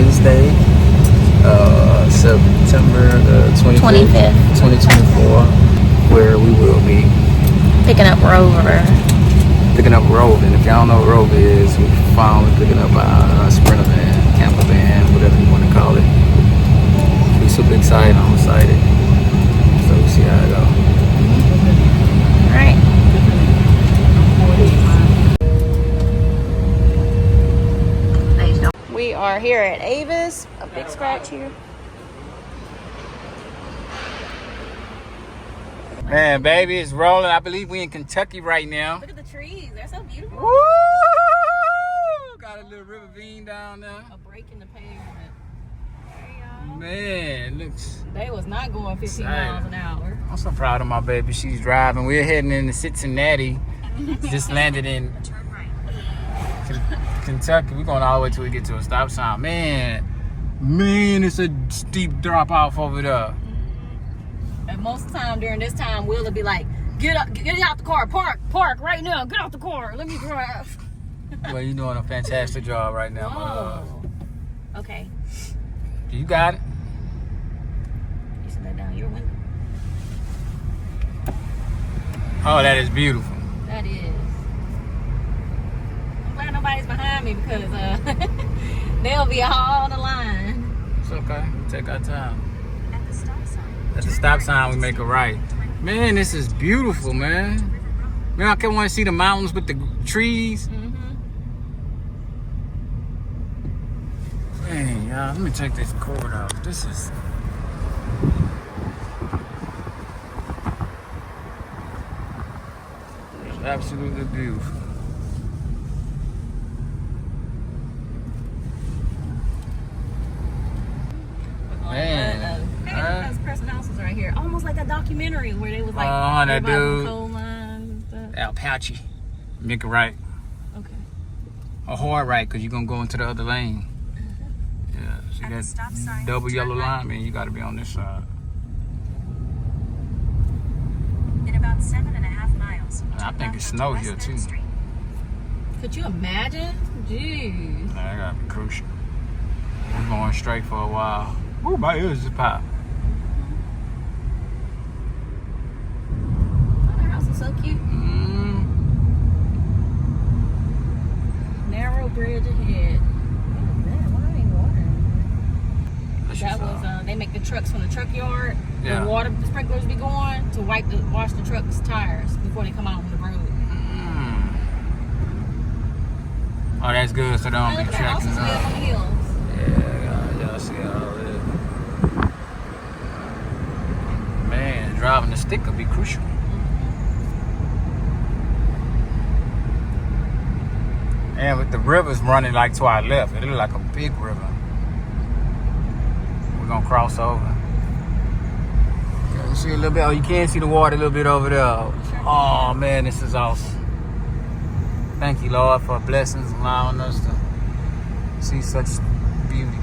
Wednesday, September the 25th, 2024, where we will be picking up Rover. And if y'all know what Rover is, we're finally picking up our Sprinter van, camper van, whatever you want to call it. We're super excited. I'm excited. So we'll see how it goes. Alright. We are here at Avis. A big scratch here. Man, baby, it's rolling. I believe we in Kentucky right now. Look at the trees. They're so beautiful. Woo! Got a little river bean down there. A break in the pavement. There y'all. Man, looks... They was not going 15 miles an hour. I'm so proud of my baby. She's driving. We're heading into Cincinnati. Just landed in Kentucky. We're going all the way till we get to a stop sign. Man, it's a steep drop off over there. And most of the time during this time, Will be like, get out the car, park right now, get out the car, let me drive. Well, you're doing a fantastic job right now, my love. Okay. You got it. You sit that down your window. Oh, that is beautiful. That is. I'm glad nobody's behind me because they'll be all on the line. It's okay. We take our time. At the stop sign, we make a right. Man, this is beautiful, man. Man, I want to see the mountains with the trees. Man, y'all, let me take this cord out. This is... It's absolutely beautiful. Man. Those person houses right here. Almost like a documentary where they was like that dude. coal mines and stuff. Apache. Make a right. Okay. A hard right, because you're going to go into the other lane. Yeah, so you got double yellow line, man. You got to be on this side. In about 7.5 miles. I think it snowed here, too. Could you imagine? Jeez. That got to be crucial. We're going straight for a while. Ooh, my ears just popped. So cute. Narrow bridge ahead. Why ain't water? That was they make the trucks from the truck yard. Yeah. The water the sprinklers be going to wash the truck's tires before they come out on the road. Oh, that's good. So they don't be tracking up on the hills. Yeah, y'all see all that. Man, driving the stick could be crucial. And with the rivers running like to our left, it looks like a big river. We're gonna cross over. You see a little bit. Oh, you can see the water a little bit over there. Oh man, this is awesome. Thank you, Lord, for blessings, allowing us to see such beauty.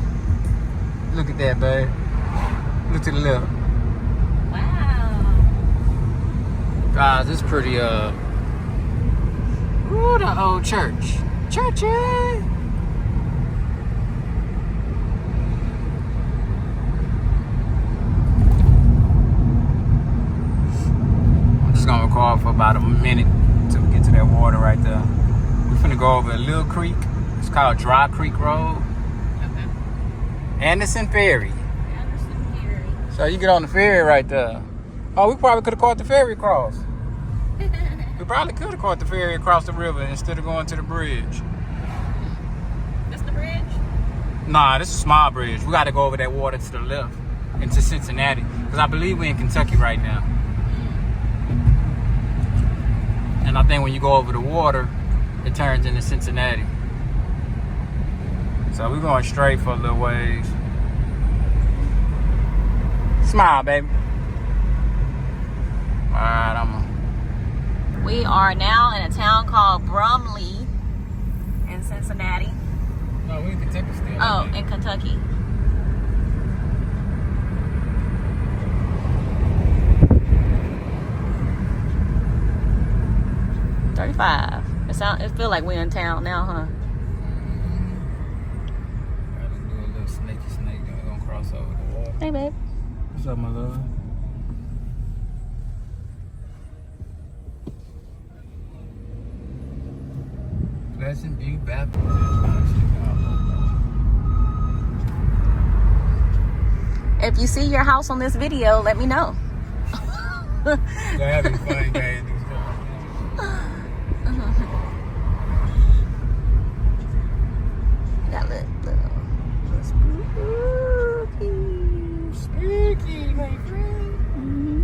Look at that, babe. Look to the left. Wow. Guys, it's pretty. Ooh, the old church. Churchy! I'm just gonna record for about a minute to get to that water right there. We're finna go over a little creek. It's called Dry Creek Road. Okay. Anderson Ferry. Anderson Ferry. So you get on the ferry right there. Oh, we probably could have caught the ferry across. We probably could have caught the ferry across the river instead of going to the bridge. This the bridge? Nah, this is a small bridge. We got to go over that water to the left into Cincinnati. Because I believe we're in Kentucky right now. And I think when you go over the water, it turns into Cincinnati. So we're going straight for a little ways. Smile, baby. All right, We are now in a town called Brumley in Cincinnati. No, we're in Kentucky still. Oh, in Kentucky. It feel like we're in town now, huh? Gotta do a little What's up, my love? Pleasant View Baptist. If you see your house on this video, let me know. They're having fun, guys. Got little Spooky, my friend. Mm-hmm.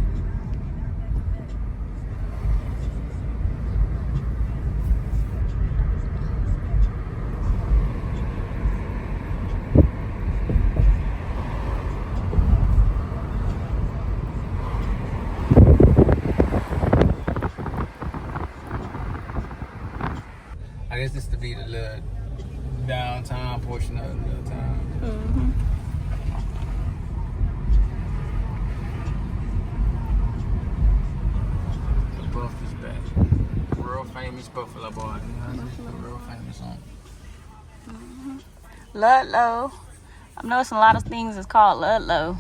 I guess this to be the little downtown portion of the town. Mm-hmm. The Buff is back. World famous Buffalo boy. Real famous on. Ludlow. I'm noticing a lot of things is called Ludlow.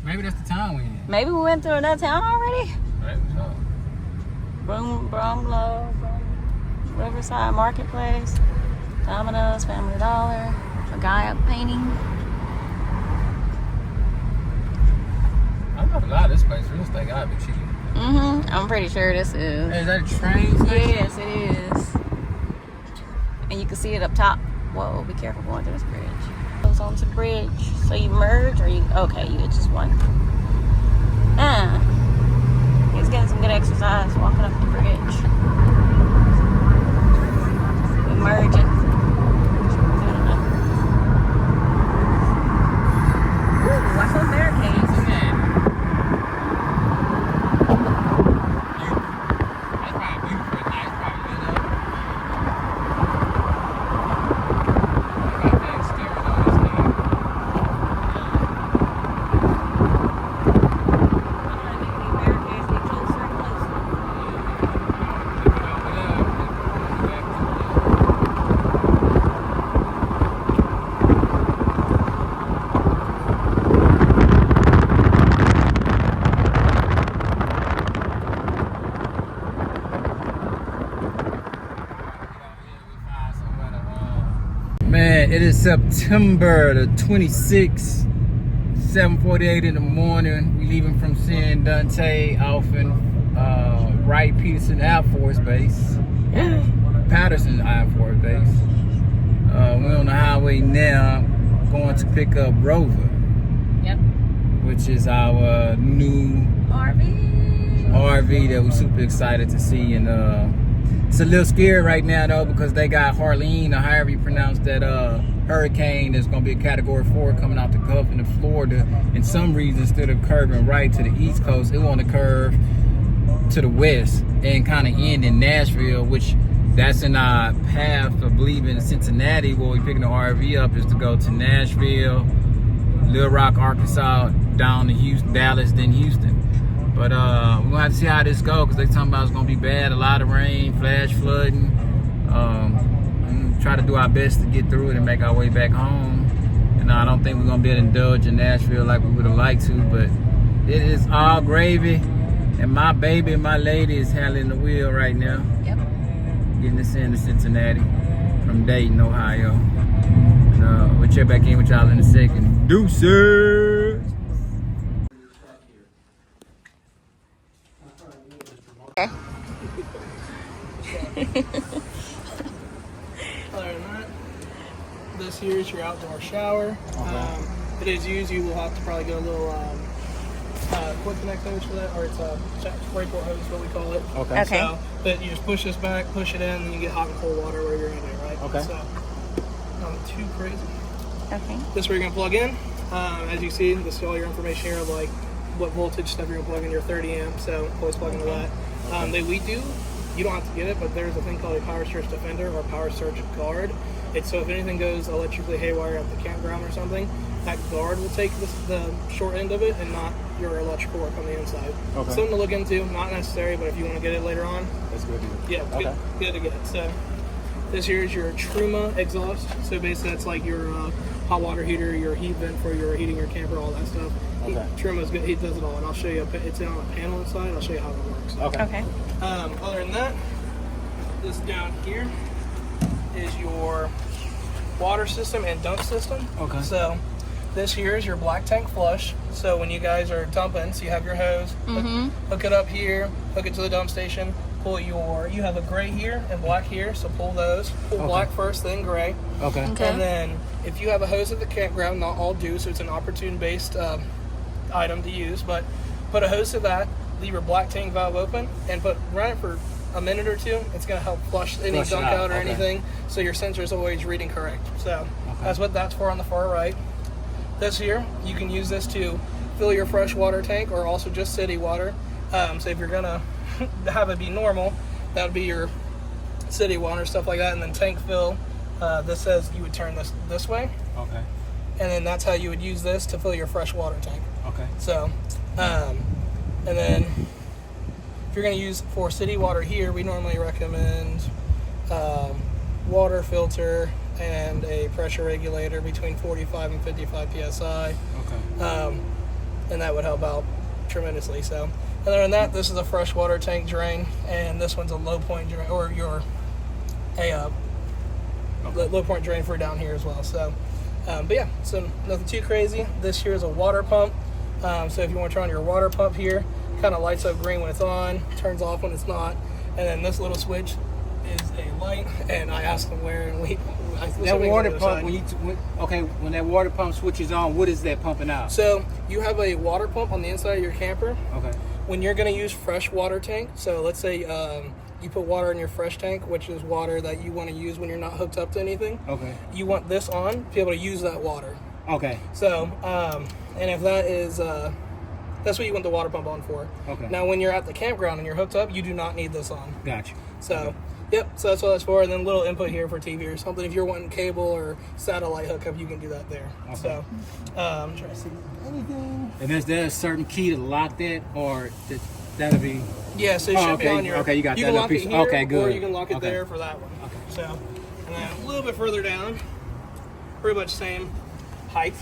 Maybe that's the town we in. Maybe we went through another town already? Maybe so. Bromlow, Riverside Marketplace, Domino's, Family Dollar, a guy up painting. I know a lot of this place. Real estate gotta be cheap. Mm-hmm. I'm pretty sure this is. Hey, is that a train station? Yes, it is. And you can see it up top. Whoa, be careful going through this bridge. Goes onto the bridge. So you merge or you, okay, you get just one. He's getting some good exercise walking up the bridge. We're merging. Ooh, watch those barricades. Man, it is September the 26th, 7:48 in the morning. We leaving from San Dante off in Wright-Patterson Air Force Base. Patterson Air Force Base. We're on the highway now, going to pick up Rover. Yep. Which is our new RV that we're super excited to see. And it's a little scary right now though, because they got Helene, or however you pronounce that hurricane that's gonna be a Category 4 coming out the Gulf into Florida. In some reason, instead of curving right to the East Coast, it want to curve to the west and kind of end in Nashville, which that's in our path of leaving Cincinnati, where we're picking the RV up, is to go to Nashville, Little Rock, Arkansas, down to Houston, Dallas, then Houston. But we're gonna have to see how this goes, because they talking about it's gonna be bad, a lot of rain, flash flooding. Try to do our best to get through it and make our way back home. And I don't think we're gonna be able to indulge in Nashville like we would have liked to, but it is all gravy. And my baby and my lady is handling the wheel right now. Yep. Getting us into Cincinnati from Dayton, Ohio. And we'll check back in with y'all in a second. Deuces! Okay. Other than that, this here is your outdoor shower. Okay. It is used. You will have to probably get a little quick connect hose for that, or it's a spray port hose, what we call it. Okay. Okay. So, but you just push this back, push it in, and you get hot and cold water where you're in it, right? Okay. So, not too crazy. Okay. This is where you're gonna plug in. As you see, this is all your information here, like what voltage stuff you're gonna plug in your 30 amp. So always plug into that. You don't have to get it, but there's a thing called a Power Surge Defender or Power Surge Guard. It's so if anything goes electrically haywire at the campground or something, that guard will take the short end of it and not your electrical work on the inside. Okay. Something to look into, not necessary, but if you want to get it later on, That's good. yeah, Okay. good to get. So This here is your Truma exhaust. So basically that's like your hot water heater, your heat vent for your heating your camper, all that stuff. Okay. Truma's good. He does it all, and I'll show you. It's on a panel inside. I'll show you how it works. Okay. Other than that, this down here is your water system and dump system. Okay. So this here is your black tank flush. So when you guys are dumping, so you have your hose, hook it up here, hook it to the dump station, pull you have a gray here and black here, so pull those. Pull black first, then gray. Okay. And then if you have a hose at the campground, not all do, so it's an opportune-based item to use, but put a hose to that, leave your black tank valve open, and run it for a minute or two. It's going to help flush any Flush it gunk out or okay. anything, so your sensor is always reading correct. So that's what that's for on the far right. This here, you can use this to fill your fresh water tank or also just city water. So if you're going to have it be normal, that would be your city water, stuff like that, and then tank fill. This says you would turn this way. Okay. And then that's how you would use this to fill your fresh water tank. Okay. So, and then if you're going to use for city water here, we normally recommend water filter and a pressure regulator between 45 and 55 psi. Okay. And that would help out tremendously. So, other than that, this is a fresh water tank drain, and this one's a low point drain, or low point drain for down here as well. So, but yeah, so nothing too crazy. This here is a water pump. So if you want to turn on your water pump here, kind of lights up green when it's on, turns off when it's not, and then this little switch is a light. And I asked them where, and that water pump, when that water pump switches on, what is that pumping out? So you have a water pump on the inside of your camper. Okay. When you're going to use fresh water tank, so let's say you put water in your fresh tank, which is water that you want to use when you're not hooked up to anything. Okay. You want this on to be able to use that water. Okay. So, and if that is, that's what you want the water pump on for. Okay. Now, when you're at the campground and you're hooked up, you do not need this on. Gotcha. So, yep, so that's what that's for. And then a little input here for TV or something. If you're wanting cable or satellite hookup, you can do that there. Okay. So, I'm trying to see anything. And is there a certain key to lock that, or that'll be? Yeah, so it should be on your. Okay, you got that. You can lock it here, okay, good. or you can lock it okay. there for that one. Okay. So, and then a little bit further down, pretty much same height.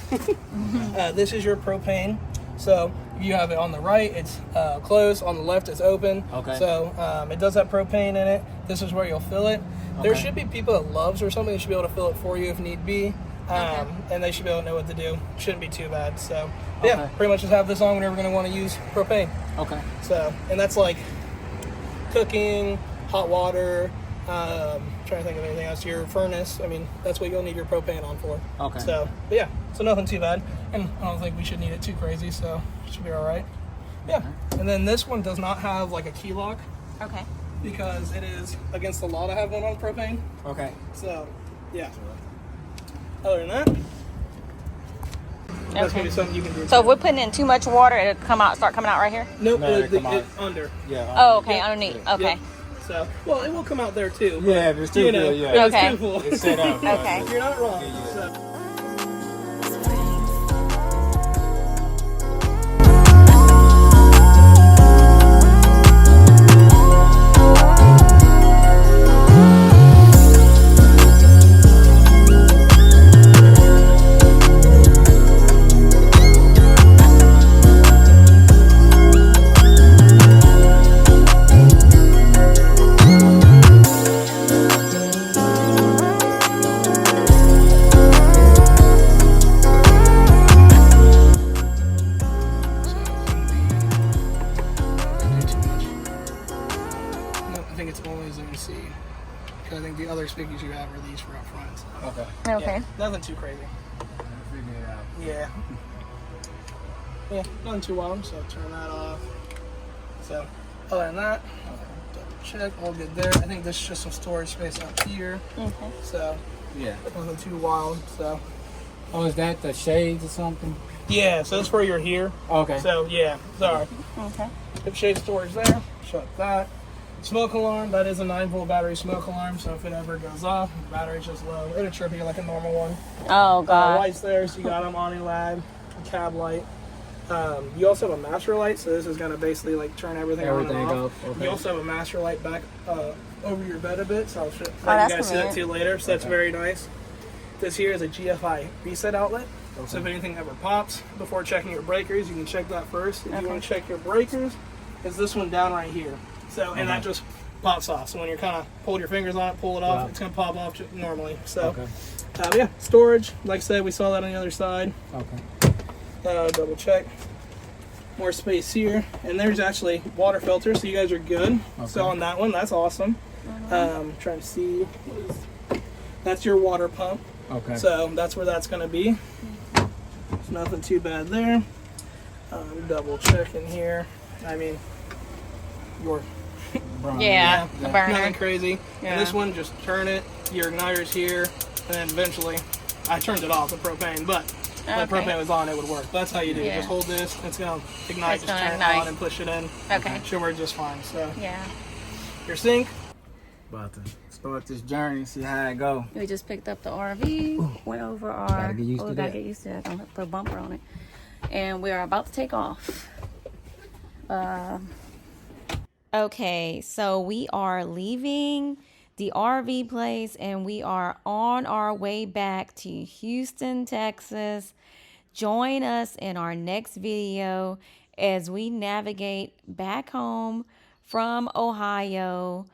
This is your propane. So you have it on the right, it's closed. On the left, it's open. Okay. So it does have propane in it. This is where you'll fill it. There Okay. should be people at Love's or something that should be able to fill it for you if need be. And they should be able to know what to do. Shouldn't be too bad. So yeah, Okay. pretty much just have this on whenever you're going to want to use propane. Okay. So, and that's like cooking, hot water, trying to think of anything else. Your furnace, I mean, that's what you'll need your propane on for. Okay. So, but yeah, so nothing too bad. And I don't think we should need it too crazy, so it should be all right. Yeah. And then this one does not have like a key lock Okay. because it is against the law to have one on propane. Okay. So, yeah. Other than that, that's going to be something you can do. So if we're putting in too much water, it'll start coming out right here? Nope, No, it come out. under. Yeah. Oh, okay, underneath. Okay. Yep. So, well, it will come out there too. But, Yeah, if it's too full, yeah. if Okay. it's too full. It's set up. Okay. You're not wrong. So. I think the other speakers you have are these for up front. So. Okay. Okay. Yeah, nothing too crazy. Figure it out. Yeah. Yeah, nothing too wild, so turn that off. So, other than that, double check, all good there. I think this is just some storage space up here. Okay. So, Yeah. nothing too wild, so. Oh, is that the shades or something? Yeah, so that's where you're here. Okay. So, yeah, sorry. Okay. Hip shade storage there, shut that. Smoke alarm, that is a 9-volt battery smoke alarm, so if it ever goes off, the battery's just low. It'll trip you like a normal one. Oh, God. Lights there, so you got them on a lag, cab light. You also have a master light, so this is going to basically like turn everything on and off. up. Okay. You also have a master light over your bed a bit, so I'll let you that's guys see that convenient. too later. So that's very nice. This here is a GFI reset outlet. So if anything ever pops before checking your breakers, you can check that first. If you want to check your breakers, it's this one down right here. So and that just pops off. So when you're kind of pull your fingers on it, pull it off, it's gonna pop off normally. So yeah, storage. Like I said, we saw that on the other side. Double check. More space here, and there's actually water filter, so you guys are good. So on that one, that's awesome. Trying to see, that's your water pump. So that's where that's going to be. There's nothing too bad there. Double check in here. I mean, your Yeah, the burner. nothing crazy. Yeah. And this one, just turn it. Your igniter's here, and then eventually, I turned it off with propane, but. When propane was on, it would work. That's how you do it. Yeah. Just hold this, it's going to ignite, It's just gonna turn ignite. it on and push it in. Okay. Should work just fine. So, Yeah. your sink. About to start this journey, see how it go. We just picked up the RV, went over our. Gotta get used to we that. gotta get used to that. Don't have to put a bumper on it. And we are about to take off. Okay, so we are leaving the RV place and we are on our way back to Houston, Texas. Join us in our next video as we navigate back home from Ohio.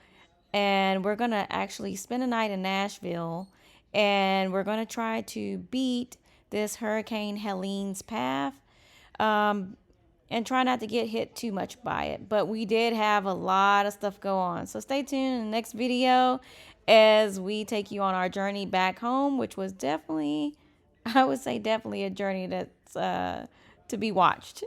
And we're going to actually spend a night in Nashville. And we're going to try to beat this Hurricane Helene's path. And try not to get hit too much by it. But we did have a lot of stuff go on. So stay tuned in the next video as we take you on our journey back home, which was definitely, I would say definitely a journey that's to be watched.